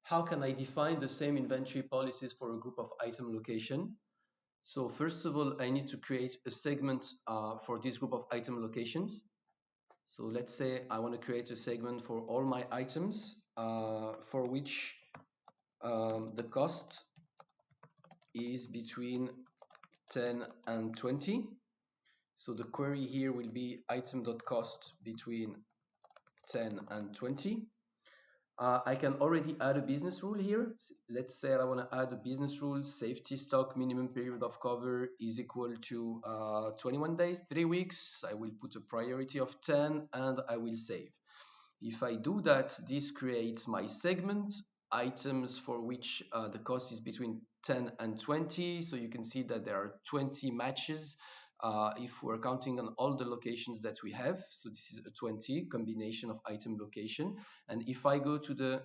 how can I define the same inventory policies for a group of item location? So first of all, I need to create a segment for this group of item locations. So let's say I want to create a segment for all my items for which the cost is between 10 and 20. So the query here will be item.cost between 10 and 20. I can already add a business rule here. Let's say I want to add a business rule: safety stock minimum period of cover is equal to 21 days, 3 weeks. I will put a priority of 10 and I will save. If I do that, this creates my segment, items for which the cost is between 10 and 20. So you can see that there are 20 matches if we're counting on all the locations that we have. So this is a 20 combination of item location. And if I go to the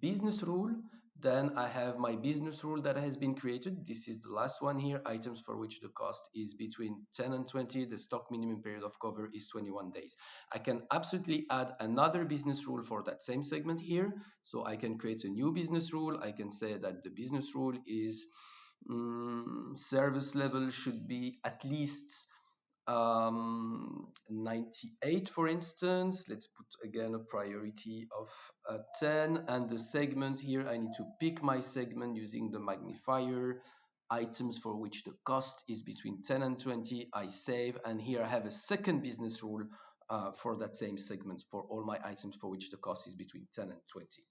business rule, then I have my business rule that has been created. This is the last one here: items for which the cost is between 10 and 20. The stock minimum period of cover is 21 days. I can absolutely add another business rule for that same segment here. So I can create a new business rule. I can say that the business rule is service level should be at least 98, for instance. Let's put again a priority of 10, and the segment here, I need to pick my segment using the magnifier. Items for which the cost is between 10 and 20, I save, and here I have a second business rule for that same segment for all my items for which the cost is between 10 and 20.